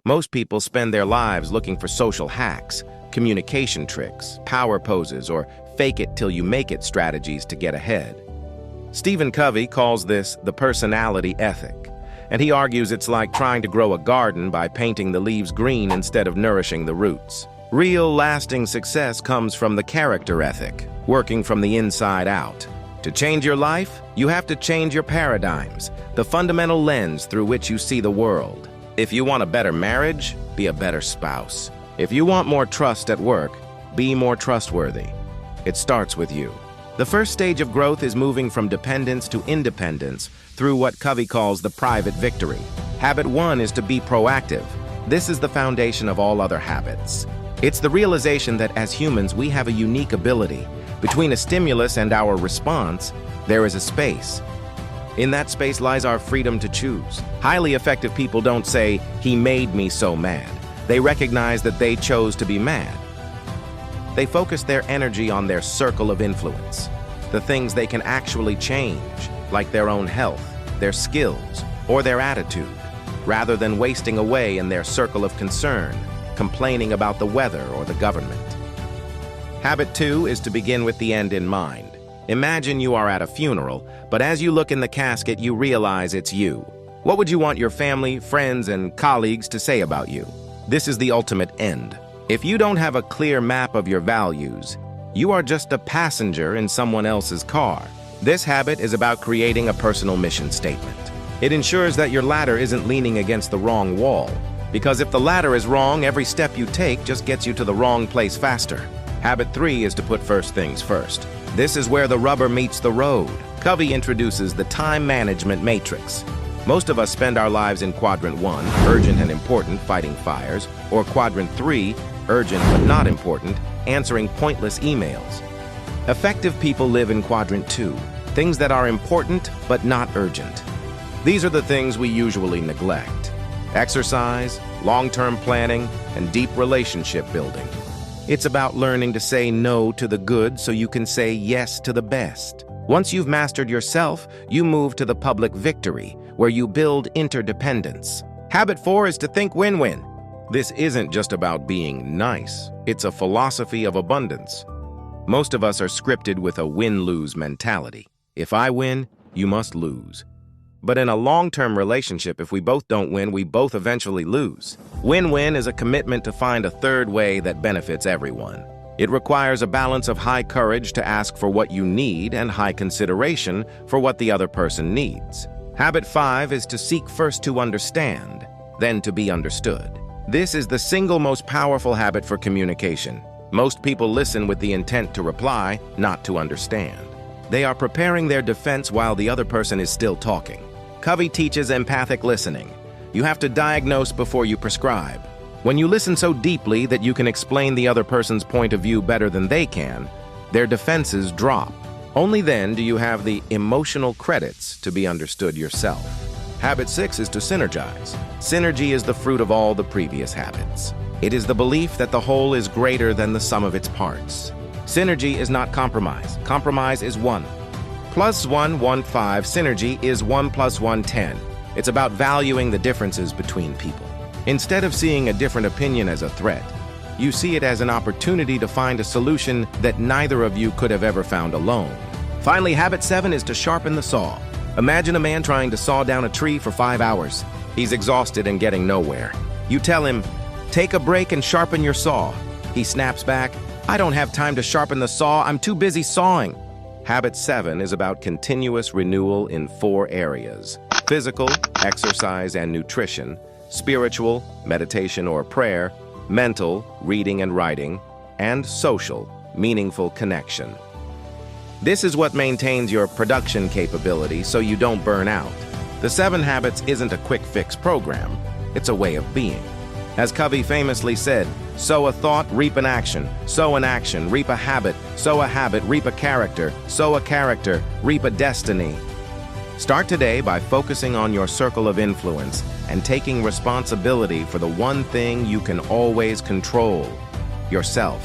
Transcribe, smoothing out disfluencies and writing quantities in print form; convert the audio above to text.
Most people spend their lives looking for social hacks, communication tricks, power poses, or fake-it-till-you-make-it strategies to get ahead. Stephen Covey calls this the personality ethic, and he argues it's like trying to grow a garden by painting the leaves green instead of nourishing the roots. Real, lasting success comes from the character ethic, working from the inside out. To change your life, you have to change your paradigms, the fundamental lens through which you see the world. If you want a better marriage, be a better spouse. If you want more trust at work, be more trustworthy. It starts with you. The first stage of growth is moving from dependence to independence through what Covey calls the private victory. Habit 1 is to be proactive. This is the foundation of all other habits. It's the realization that as humans, we have a unique ability. Between a stimulus and our response, there is a space. In that space lies our freedom to choose. Highly effective people don't say, "He made me so mad." They recognize that they chose to be mad. They focus their energy on their circle of influence, the things they can actually change, like their own health, their skills, or their attitude, rather than wasting away in their circle of concern, complaining about the weather or the government. Habit 2 is to begin with the end in mind. Imagine you are at a funeral, but as you look in the casket, you realize it's you. What would you want your family, friends, and colleagues to say about you? This is the ultimate end. If you don't have a clear map of your values, you are just a passenger in someone else's car. This habit is about creating a personal mission statement. It ensures that your ladder isn't leaning against the wrong wall, because if the ladder is wrong, every step you take just gets you to the wrong place faster. Habit 3 is to put first things first. This is where the rubber meets the road. Covey introduces the time management matrix. Most of us spend our lives in quadrant 1, urgent and important, fighting fires, or quadrant 3, urgent but not important, answering pointless emails. Effective people live in quadrant 2, things that are important but not urgent. These are the things we usually neglect: exercise, long-term planning, and deep relationship building. It's about learning to say no to the good so you can say yes to the best. Once you've mastered yourself, you move to the public victory, where you build interdependence. Habit 4 is to think win-win. This isn't just about being nice. It's a philosophy of abundance. Most of us are scripted with a win-lose mentality. If I win, you must lose. But in a long-term relationship, if we both don't win, we both eventually lose. Win-win is a commitment to find a third way that benefits everyone. It requires a balance of high courage to ask for what you need and high consideration for what the other person needs. Habit 5 is to seek first to understand, then to be understood. This is the single most powerful habit for communication. Most people listen with the intent to reply, not to understand. They are preparing their defense while the other person is still talking. Covey teaches empathic listening. You have to diagnose before you prescribe. When you listen so deeply that you can explain the other person's point of view better than they can, their defenses drop. Only then do you have the emotional credits to be understood yourself. Habit 6 is to synergize. Synergy is the fruit of all the previous habits. It is the belief that the whole is greater than the sum of its parts. Synergy is not compromise. Compromise is 1. Plus 1, 1, 5. Synergy is 1 plus 1, 10. It's about valuing the differences between people. Instead of seeing a different opinion as a threat, you see it as an opportunity to find a solution that neither of you could have ever found alone. Finally, habit 7 is to sharpen the saw. Imagine a man trying to saw down a tree for 5 hours. He's exhausted and getting nowhere. You tell him, "Take a break and sharpen your saw." He snaps back, "I don't have time to sharpen the saw. I'm too busy sawing." Habit 7 is about continuous renewal in 4 areas: physical, exercise and nutrition; spiritual, meditation or prayer; mental, reading and writing; and social, meaningful connection. This is what maintains your production capability so you don't burn out. The 7 Habits isn't a quick fix program. It's a way of being. As Covey famously said, sow a thought, reap an action. Sow an action, reap a habit. Sow a habit, reap a character. Sow a character, reap a destiny. Start today by focusing on your circle of influence and taking responsibility for the one thing you can always control: yourself.